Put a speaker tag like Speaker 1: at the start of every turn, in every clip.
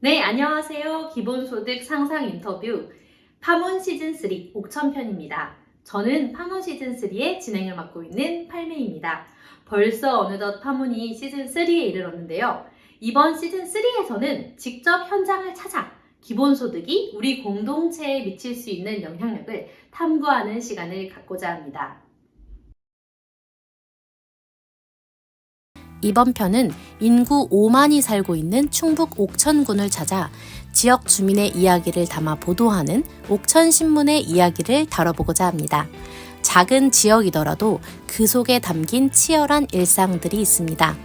Speaker 1: 네, 안녕하세요. 기본소득 상상 인터뷰 파문 시즌3 옥천편입니다. 저는 파문 시즌3의 진행을 맡고 있는 팔매입니다. 벌써 어느덧 파문이 시즌3에 이르렀는데요. 이번 시즌3에서는 직접 현장을 찾아 기본소득이 우리 공동체에 미칠 수 있는 영향력을 탐구하는 시간을 갖고자 합니다.
Speaker 2: 이번 편은 인구 5만이 살고 있는 충북 옥천군을 찾아 지역 주민의 이야기를 담아 보도하는 옥천신문의 이야기를 다뤄보고자 합니다. 작은 지역이더라도 그 속에 담긴 치열한 일상들이 있습니다.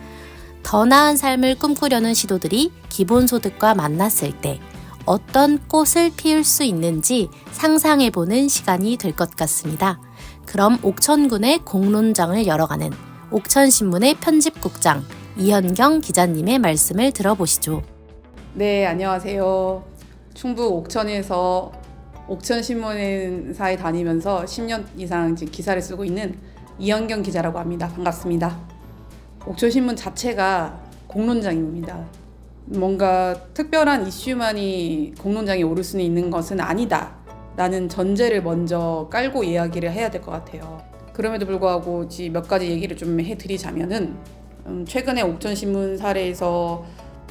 Speaker 2: 더 나은 삶을 꿈꾸려는 시도들이 기본소득과 만났을 때 어떤 꽃을 피울 수 있는지 상상해보는 시간이 될 것 같습니다. 그럼 옥천군의 공론장을 열어가는 옥천신문의 편집국장 이현경 기자님의 말씀을 들어보시죠.
Speaker 3: 네, 안녕하세요. 충북 옥천에서 옥천신문사에 다니면서 10년 이상 기사를 쓰고 있는 이현경 기자라고 합니다. 반갑습니다. 옥천신문 자체가 공론장입니다. 뭔가 특별한 이슈만이 공론장에 오를 수는 있는 것은 아니다 라는 전제를 먼저 깔고 이야기를 해야 될 것 같아요. 그럼에도 불구하고 몇 가지 얘기를 좀 해드리자면은 최근에 옥천신문 사례에서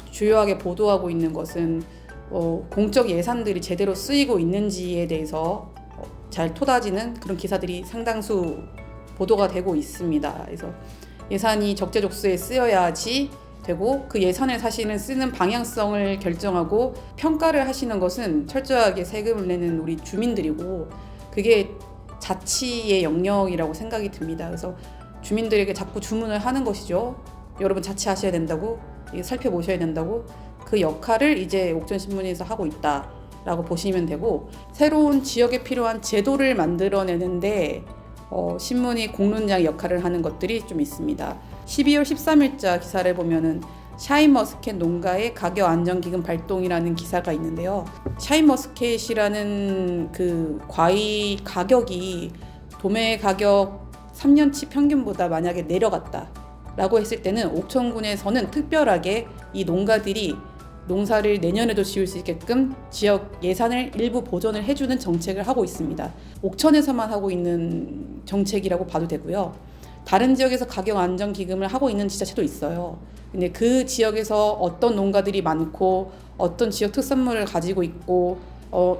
Speaker 3: 주요하게 보도하고 있는 것은 공적 예산들이 제대로 쓰이고 있는지에 대해서 잘 토다지는 그런 기사들이 상당수 보도가 되고 있습니다. 그래서 예산이 적재적소에 쓰여야지 되고 그 예산을 사실은 쓰는 방향성을 결정하고 평가를 하시는 것은 철저하게 세금을 내는 우리 주민들이고 그게 자치의 영역이라고 생각이 듭니다. 그래서 주민들에게 자꾸 주문을 하는 것이죠. 여러분 자치하셔야 된다고, 살펴보셔야 된다고. 그 역할을 이제 옥천신문에서 하고 있다라고 보시면 되고 새로운 지역에 필요한 제도를 만들어내는데 신문이 공론장 역할을 하는 것들이 좀 있습니다. 12월 13일자 기사를 보면은 샤인머스켓 농가의 가격 안정기금 발동이라는 기사가 있는데요. 샤인머스켓이라는 그 과일 가격이 도매 가격 3년치 평균보다 만약에 내려갔다 라고 했을 때는 옥천군에서는 특별하게 이 농가들이 농사를 내년에도 지을 수 있게끔 지역 예산을 일부 보전을 해주는 정책을 하고 있습니다. 옥천에서만 하고 있는 정책이라고 봐도 되고요. 다른 지역에서 가격 안정 기금을 하고 있는 지자체도 있어요. 근데 그 지역에서 어떤 농가들이 많고 어떤 지역 특산물을 가지고 있고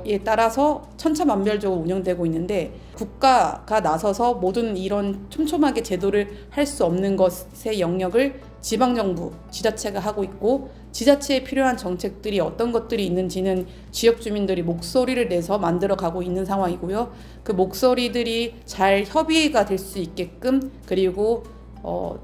Speaker 3: 에 따라서 천차만별적으로 운영되고 있는데 국가가 나서서 모든 이런 촘촘하게 제도를 할 수 없는 것의 영역을 지방정부, 지자체가 하고 있고 지자체에 필요한 정책들이 어떤 것들이 있는지는 지역 주민들이 목소리를 내서 만들어가고 있는 상황이고요. 그 목소리들이 잘 협의가 될 수 있게끔 그리고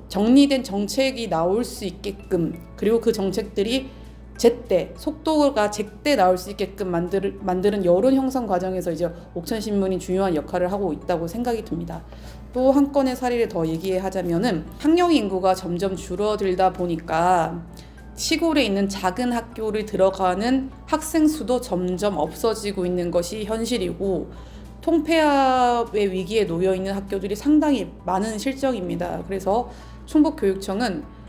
Speaker 3: 정리된 정책이 나올 수 있게끔 그리고 그 정책들이 제때 속도가 제때 나올 수 있게끔 만드는 여론 형성 과정에서 이제 옥천신문이 중요한 역할을 하고 있다고 생각이 듭니다. 또 한 건의 사례를 더 얘기하자면은 학령 인구가 점점 줄어들다 보니까 시골에 있는 작은 학교를 들어가는 학생 수도 점점 없어지고 있는 것이 현실이고 통폐합의 위기에 놓여 있는 학교들이 상당히 많은 실정입니다. 그래서 충북교육청은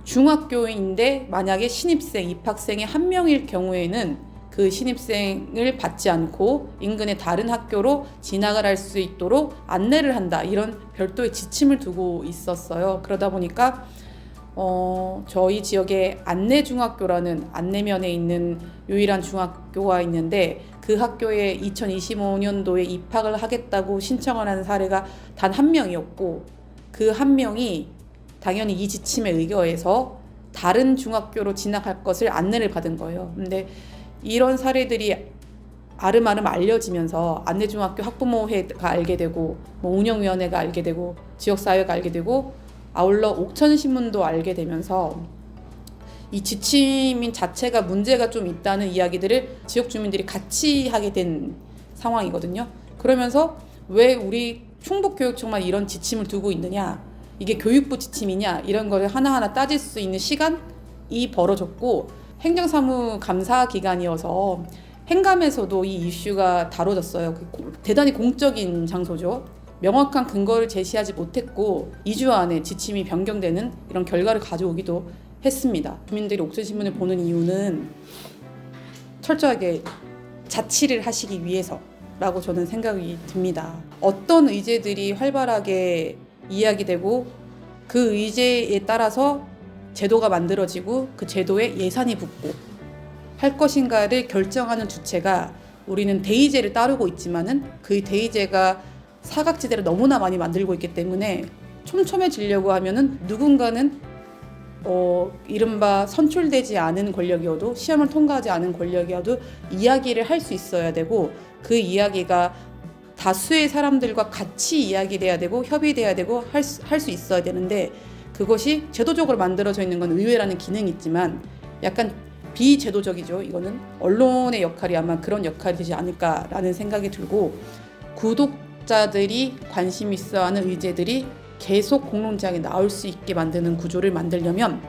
Speaker 3: 중학교인데 만약에 신입생, 입학생이 한 명일 경우에는 그 신입생을 받지 않고 인근의 다른 학교로 진학을 할 수 있도록 안내를 한다. 이런 별도의 지침을 두고 있었어요. 그러다 보니까 저희 지역에 안내중학교라는 안내면에 있는 유일한 중학교가 있는데 그 학교에 2025년도에 입학을 하겠다고 신청을 하는 사례가 단 한 명이었고 그 한 명이 당연히 이 지침에 의거해서 다른 중학교로 진학할 것을 안내를 받은 거예요. 근데 이런 사례들이 아름아름 알려지면서 안내중학교 학부모회가 알게 되고 운영위원회가 알게 되고 지역사회가 알게 되고 아울러 옥천신문도 알게 되면서 이 지침 자체가 문제가 좀 있다는 이야기들을 지역 주민들이 같이 하게 된 상황이거든요. 그러면서 왜 우리 충북교육청만 이런 지침을 두고 있느냐, 이게 교육부 지침이냐 이런 거를 하나하나 따질 수 있는 시간이 벌어졌고 행정사무 감사 기간이어서 행감에서도 이 이슈가 다뤄졌어요. 대단히 공적인 장소죠. 명확한 근거를 제시하지 못했고 2주 안에 지침이 변경되는 이런 결과를 가져오기도 했습니다. 주민들이 옥천신문을 보는 이유는 철저하게 자치를 하시기 위해서라고 저는 생각이 듭니다. 어떤 의제들이 활발하게 이야기되고 그 의제에 따라서 제도가 만들어지고 그 제도에 예산이 붙고 할 것인가를 결정하는 주체가 우리는 대의제를 따르고 있지만은 그 대의제가 사각지대를 너무나 많이 만들고 있기 때문에 촘촘해지려고 하면은 누군가는 이른바 선출되지 않은 권력이어도 시험을 통과하지 않은 권력이어도 이야기를 할 수 있어야 되고 그 이야기가 다수의 사람들과 같이 이야기돼야 되고 협의돼야 되고 할 수 있어야 되는데 그것이 제도적으로 만들어져 있는 건 의회라는 기능이 있지만 약간 비제도적이죠. 이거는 언론의 역할이 아마 그런 역할이 되지 않을까라는 생각이 들고 구독자들이 관심 있어하는 의제들이 계속 공론장에 나올 수 있게 만드는 구조를 만들려면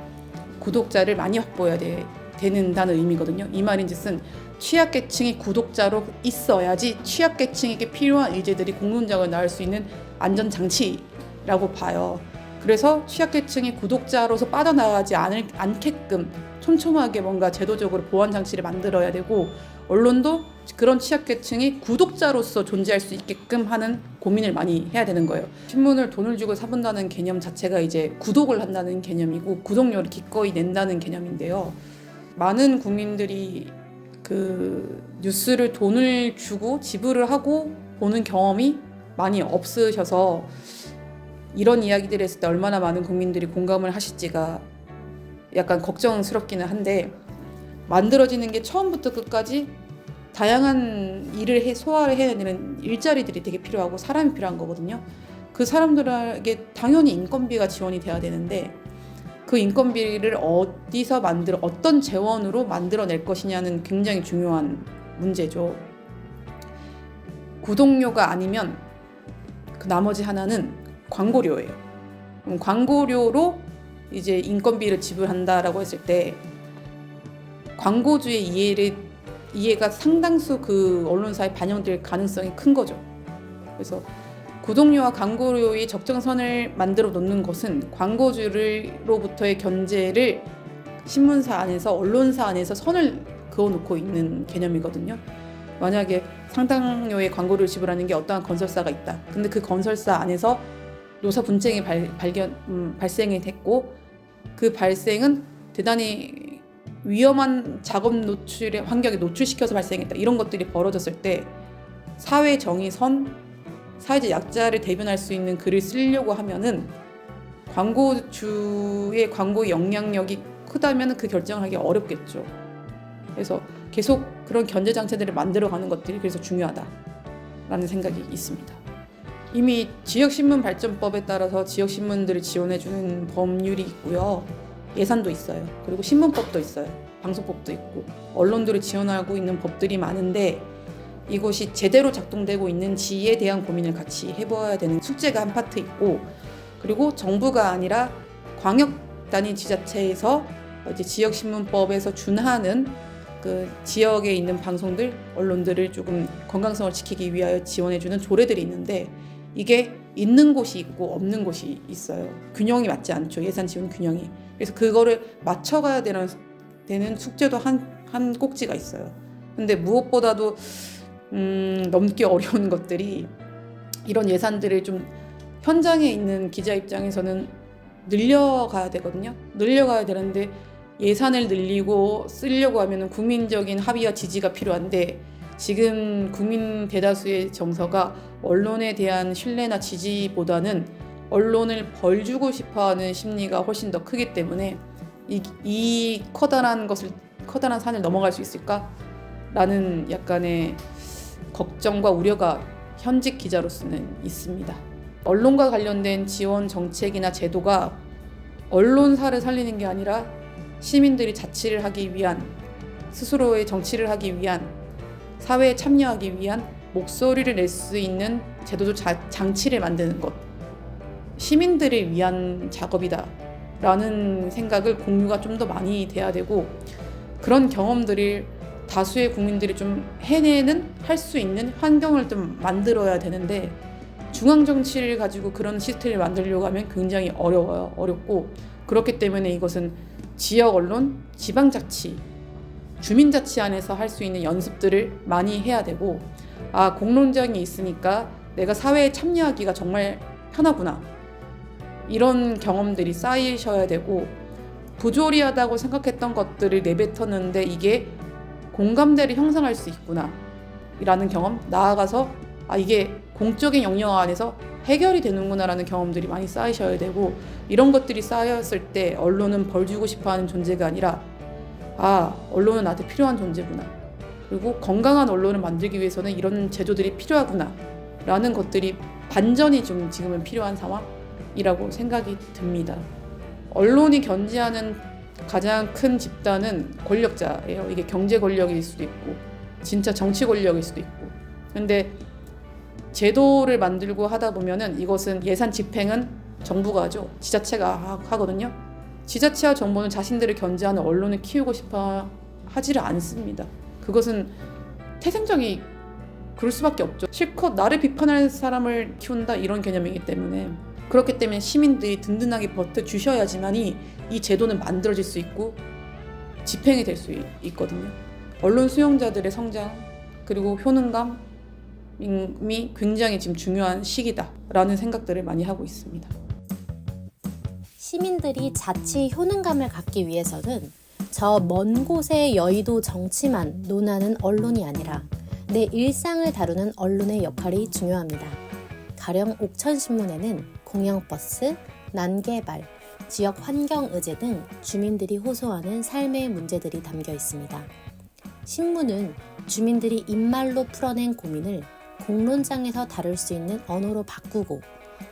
Speaker 3: 구독자를 많이 확보해야 되는다는 의미거든요. 이 말인즉슨 취약계층이 구독자로 있어야지 취약계층에게 필요한 의제들이 공론장에 나올 수 있는 안전장치라고 봐요. 그래서 취약계층이 구독자로서 빠져나가지 않게끔 촘촘하게 뭔가 제도적으로 보완장치를 만들어야 되고 언론도 그런 취약계층이 구독자로서 존재할 수 있게끔 하는 고민을 많이 해야 되는 거예요. 신문을 돈을 주고 사본다는 개념 자체가 이제 구독을 한다는 개념이고 구독료를 기꺼이 낸다는 개념인데요. 많은 국민들이 그 뉴스를 돈을 주고 지불을 하고 보는 경험이 많이 없으셔서 이런 이야기들을 했을 때 얼마나 많은 국민들이 공감을 하실지가 약간 걱정스럽기는 한데 만들어지는 게 처음부터 끝까지 다양한 일을 소화를 해야 되는 일자리들이 되게 필요하고 사람이 필요한 거거든요. 그 사람들에게 당연히 인건비가 지원이 돼야 되는데 그 인건비를 어디서 어떤 재원으로 만들어낼 것이냐는 굉장히 중요한 문제죠. 구독료가 아니면 그 나머지 하나는 광고료예요. 그럼 광고료로 이제 인건비를 지불한다라고 했을 때 광고주의 이해가 상당수 그 언론사에 반영될 가능성이 큰 거죠. 그래서 구독료와 광고료의 적정선을 만들어 놓는 것은 광고주로부터의 견제를 신문사 안에서 언론사 안에서 선을 그어놓고 있는 개념이거든요. 만약에 상당료의 광고료를 지불하는 게 어떠한 건설사가 있다. 근데 그 건설사 안에서 노사 분쟁이 발생이 됐고 그 발생은 대단히 위험한 작업 노출의 환경에 노출시켜서 발생했다. 이런 것들이 벌어졌을 때 사회 정의선, 사회적 약자를 대변할 수 있는 글을 쓰려고 하면은 광고주의 광고 영향력이 크다면 그 결정을 하기 어렵겠죠. 그래서 계속 그런 견제 장치들을 만들어가는 것들이 그래서 중요하다라는 생각이 있습니다. 이미 지역신문 발전법에 따라서 지역신문들을 지원해주는 법률이 있고요. 예산도 있어요. 그리고 신문법도 있어요. 방송법도 있고 언론들을 지원하고 있는 법들이 많은데 이것이 제대로 작동되고 있는지에 대한 고민을 같이 해봐야 되는 숙제가 한 파트 있고 그리고 정부가 아니라 광역 단위 지자체에서 이제 지역신문법에서 준하는 그 지역에 있는 방송들, 언론들을 조금 건강성을 지키기 위하여 지원해주는 조례들이 있는데 이게 있는 곳이 있고 없는 곳이 있어요. 균형이 맞지 않죠. 예산 지원 균형이. 그래서 그거를 맞춰가야 되는 숙제도 한 꼭지가 있어요. 근데 무엇보다도 넘기 어려운 것들이 이런 예산들을 좀 현장에 있는 기자 입장에서는 늘려가야 되거든요. 늘려가야 되는데 예산을 늘리고 쓰려고 하면 국민적인 합의와 지지가 필요한데 지금 국민 대다수의 정서가 언론에 대한 신뢰나 지지보다는 언론을 벌주고 싶어하는 심리가 훨씬 더 크기 때문에 이 커다란 산을 넘어갈 수 있을까라는 약간의 걱정과 우려가 현직 기자로서는 있습니다. 언론과 관련된 지원 정책이나 제도가 언론사를 살리는 게 아니라 시민들이 자치를 하기 위한 스스로의 정치를 하기 위한 사회에 참여하기 위한 목소리를 낼 수 있는 제도적 장치를 만드는 것 시민들을 위한 작업이다 라는 생각을 공유가 좀 더 많이 돼야 되고 그런 경험들을 다수의 국민들이 좀 해내는 할 수 있는 환경을 좀 만들어야 되는데 중앙정치를 가지고 그런 시스템을 만들려고 하면 굉장히 어렵고 그렇기 때문에 이것은 지역 언론, 지방자치, 주민자치 안에서 할 수 있는 연습들을 많이 해야 되고, 아, 공론장이 있으니까 내가 사회에 참여하기가 정말 편하구나, 이런 경험들이 쌓이셔야 되고, 부조리하다고 생각했던 것들을 내뱉었는데 이게 공감대를 형성할 수 있구나 라는 경험, 나아가서 아, 이게 공적인 영역 안에서 해결이 되는구나 라는 경험들이 많이 쌓이셔야 되고, 이런 것들이 쌓였을 때 언론은 벌 주고 싶어하는 존재가 아니라 아, 언론은 나한테 필요한 존재구나, 그리고 건강한 언론을 만들기 위해서는 이런 제도들이 필요하구나 라는 것들이 반전이 좀 지금은 필요한 상황이라고 생각이 듭니다. 언론이 견지하는 가장 큰 집단은 권력자예요. 이게 경제 권력일 수도 있고 진짜 정치 권력일 수도 있고. 근데 제도를 만들고 하다 보면은 이것은 예산 집행은 정부가 하죠. 지자체가 하거든요. 지자체와 정부는 자신들을 견제하는 언론을 키우고 싶어 하지를 않습니다. 그것은 태생적이 그럴 수밖에 없죠. 실컷 나를 비판할 사람을 키운다, 이런 개념이기 때문에. 그렇기 때문에 시민들이 든든하게 버텨주셔야지만이 이 제도는 만들어질 수 있고 집행이 될 수 있거든요. 언론 수용자들의 성장 그리고 효능감이 굉장히 지금 중요한 시기다라는 생각들을 많이 하고 있습니다.
Speaker 2: 시민들이 자치 효능감을 갖기 위해서는 저 먼 곳의 여의도 정치만 논하는 언론이 아니라 내 일상을 다루는 언론의 역할이 중요합니다. 가령 옥천신문에는 공영버스, 난개발, 지역 환경의제 등 주민들이 호소하는 삶의 문제들이 담겨 있습니다. 신문은 주민들이 입말로 풀어낸 고민을 공론장에서 다룰 수 있는 언어로 바꾸고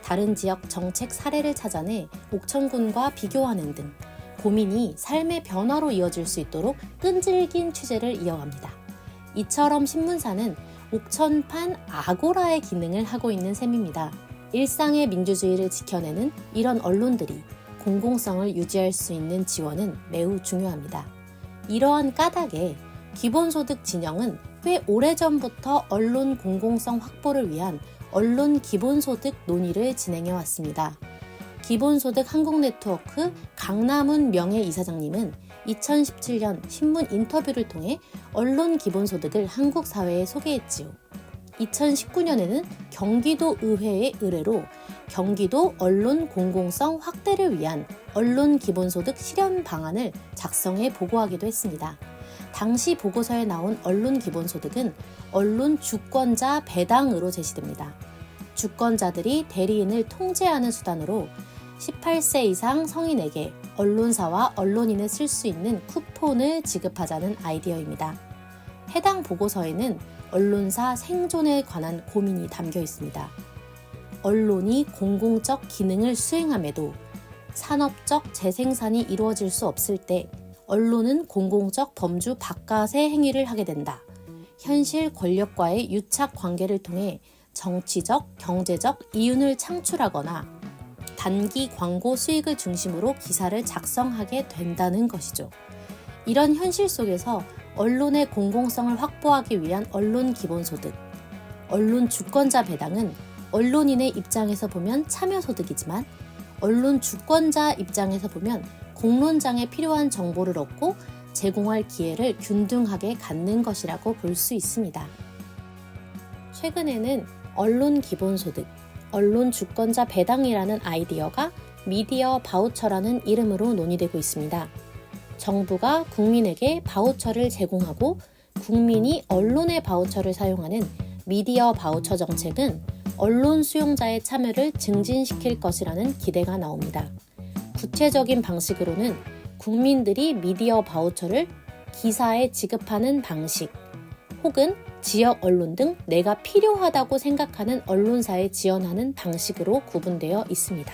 Speaker 2: 다른 지역 정책 사례를 찾아내 옥천군과 비교하는 등 고민이 삶의 변화로 이어질 수 있도록 끈질긴 취재를 이어갑니다. 이처럼 신문사는 옥천판 아고라의 기능을 하고 있는 셈입니다. 일상의 민주주의를 지켜내는 이런 언론들이 공공성을 유지할 수 있는 지원은 매우 중요합니다. 이러한 까닭에 기본소득 진영은 꽤 오래전부터 언론 공공성 확보를 위한 언론 기본소득 논의를 진행해 왔습니다. 기본소득 한국네트워크 강남훈 명예이사장님은 2017년 신문 인터뷰를 통해 언론 기본소득을 한국 사회에 소개했지요. 2019년에는 경기도 의회의 의뢰로 경기도 언론 공공성 확대를 위한 언론 기본소득 실현 방안을 작성해 보고하기도 했습니다. 당시 보고서에 나온 언론 기본소득은 언론 주권자 배당으로 제시됩니다. 주권자들이 대리인을 통제하는 수단으로 18세 이상 성인에게 언론사와 언론인을 쓸 수 있는 쿠폰을 지급하자는 아이디어입니다. 해당 보고서에는 언론사 생존에 관한 고민이 담겨 있습니다. 언론이 공공적 기능을 수행함에도 산업적 재생산이 이루어질 수 없을 때 언론은 공공적 범주 바깥의 행위를 하게 된다. 현실 권력과의 유착 관계를 통해 정치적, 경제적 이윤을 창출하거나 단기 광고 수익을 중심으로 기사를 작성하게 된다는 것이죠. 이런 현실 속에서 언론의 공공성을 확보하기 위한 언론 기본소득, 언론 주권자 배당은 언론인의 입장에서 보면 참여소득이지만 언론 주권자 입장에서 보면 공론장에 필요한 정보를 얻고 제공할 기회를 균등하게 갖는 것이라고 볼 수 있습니다. 최근에는 언론 기본소득, 언론 주권자 배당이라는 아이디어가 미디어 바우처라는 이름으로 논의되고 있습니다. 정부가 국민에게 바우처를 제공하고 국민이 언론의 바우처를 사용하는 미디어 바우처 정책은 언론 수용자의 참여를 증진시킬 것이라는 기대가 나옵니다. 구체적인 방식으로는 국민들이 미디어 바우처를 기사에 지급하는 방식 혹은 지역 언론 등 내가 필요하다고 생각하는 언론사에 지원하는 방식으로 구분되어 있습니다.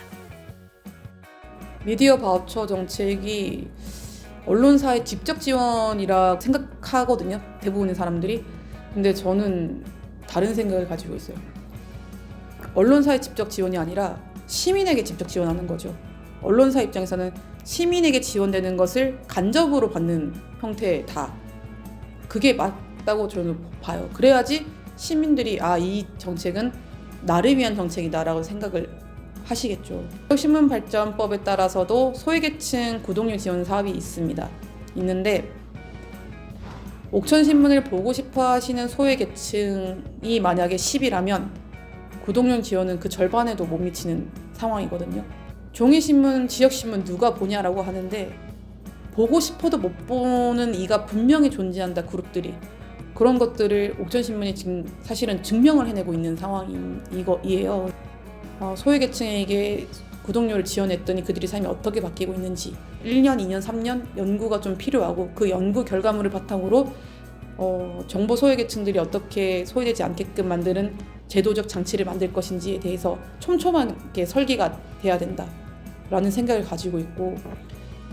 Speaker 3: 미디어 바우처 정책이 언론사의 직접 지원이라 생각하거든요, 대부분의 사람들이. 근데 저는 다른 생각을 가지고 있어요. 언론사의 직접 지원이 아니라 시민에게 직접 지원하는 거죠. 언론사 입장에서는 시민에게 지원되는 것을 간접으로 받는 형태다. 그게 맞다고 저는 봐요. 그래야지 시민들이 이 정책은 나를 위한 정책이다 라고 생각을 하시겠죠. 신문발전법에 따라서도 소외계층 구독률 지원 사업이 있는데 옥천신문을 보고 싶어 하시는 소외계층이 만약에 10이라면 구독률 지원은 그 절반에도 못 미치는 상황이거든요. 종이신문, 지역신문 누가 보냐라고 하는데 보고 싶어도 못 보는 이가 분명히 존재한다, 그룹들이. 그런 것들을 옥천신문이 지금 사실은 증명을 해내고 있는 상황이에요. 소외계층에게 구독료를 지원했더니 그들의 삶이 어떻게 바뀌고 있는지 1년, 2년, 3년 연구가 좀 필요하고 그 연구 결과물을 바탕으로 정보 소외계층들이 어떻게 소외되지 않게끔 만드는 제도적 장치를 만들 것인지에 대해서 촘촘하게 설계가 돼야 된다라는 생각을 가지고 있고,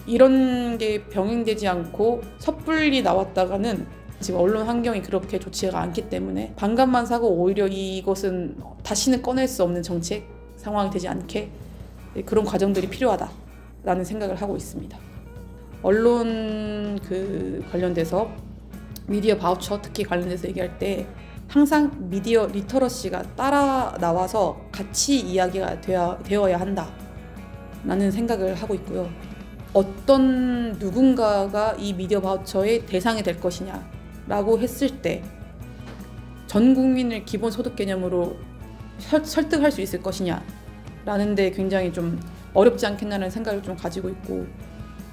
Speaker 3: 이런 게 병행되지 않고 섣불리 나왔다가는 지금 언론 환경이 그렇게 좋지가 않기 때문에 반감만 사고 오히려 이것은 다시는 꺼낼 수 없는 정책 상황이 되지 않게 그런 과정들이 필요하다라는 생각을 하고 있습니다. 언론 관련돼서 미디어 바우처 특히 관련돼서 얘기할 때 항상 미디어 리터러시가 따라 나와서 같이 이야기가 되어야 한다라는 생각을 하고 있고요. 어떤 누군가가 이 미디어 바우처의 대상이 될 것이냐라고 했을 때 전 국민을 기본소득 개념으로 설득할 수 있을 것이냐라는 데 굉장히 좀 어렵지 않겠나라는 생각을 좀 가지고 있고,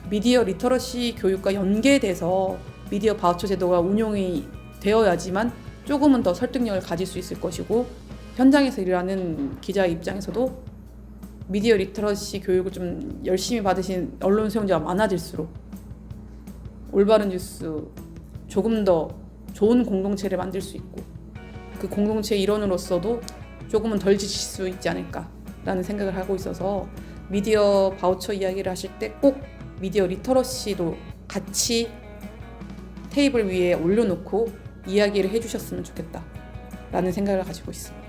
Speaker 3: 미디어 리터러시 교육과 연계돼서 미디어 바우처 제도가 운용이 되어야지만 조금은 더 설득력을 가질 수 있을 것이고, 현장에서 일하는 기자의 입장에서도 미디어 리터러시 교육을 좀 열심히 받으신 언론 수용자가 많아질수록 올바른 뉴스, 조금 더 좋은 공동체를 만들 수 있고 그 공동체의 일원으로서도 조금은 덜 지칠 수 있지 않을까라는 생각을 하고 있어서 미디어 바우처 이야기를 하실 때 꼭 미디어 리터러시도 같이 테이블 위에 올려놓고 이야기를 해주셨으면 좋겠다라는 생각을 가지고 있습니다.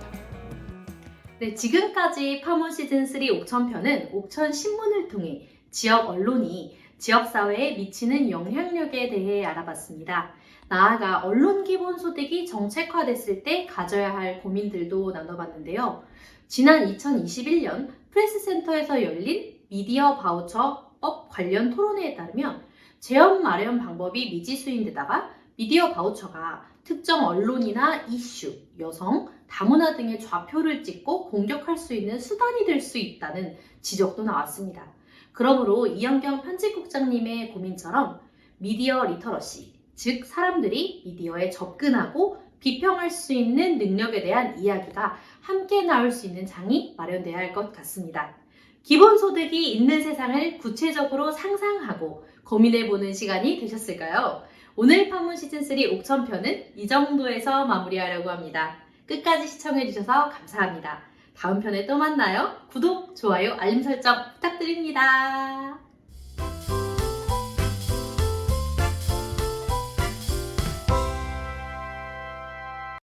Speaker 1: 네, 지금까지 파문 시즌3 옥천편은 옥천신문을 통해 지역 언론이 지역사회에 미치는 영향력에 대해 알아봤습니다. 나아가 언론 기본소득이 정책화됐을 때 가져야 할 고민들도 나눠봤는데요. 지난 2021년 프레스센터에서 열린 미디어 바우처법 관련 토론회에 따르면 재원 마련 방법이 미지수인데다가 미디어 바우처가 특정 언론이나 이슈, 여성, 다문화 등의 좌표를 찍고 공격할 수 있는 수단이 될 수 있다는 지적도 나왔습니다. 그러므로 이현경 편집국장님의 고민처럼 미디어 리터러시, 즉 사람들이 미디어에 접근하고 비평할 수 있는 능력에 대한 이야기가 함께 나올 수 있는 장이 마련돼야 할 것 같습니다. 기본소득이 있는 세상을 구체적으로 상상하고 고민해보는 시간이 되셨을까요? 오늘 파문 시즌3 옥천편은 이 정도에서 마무리하려고 합니다. 끝까지 시청해주셔서 감사합니다. 다음 편에 또 만나요. 구독, 좋아요, 알림 설정 부탁드립니다.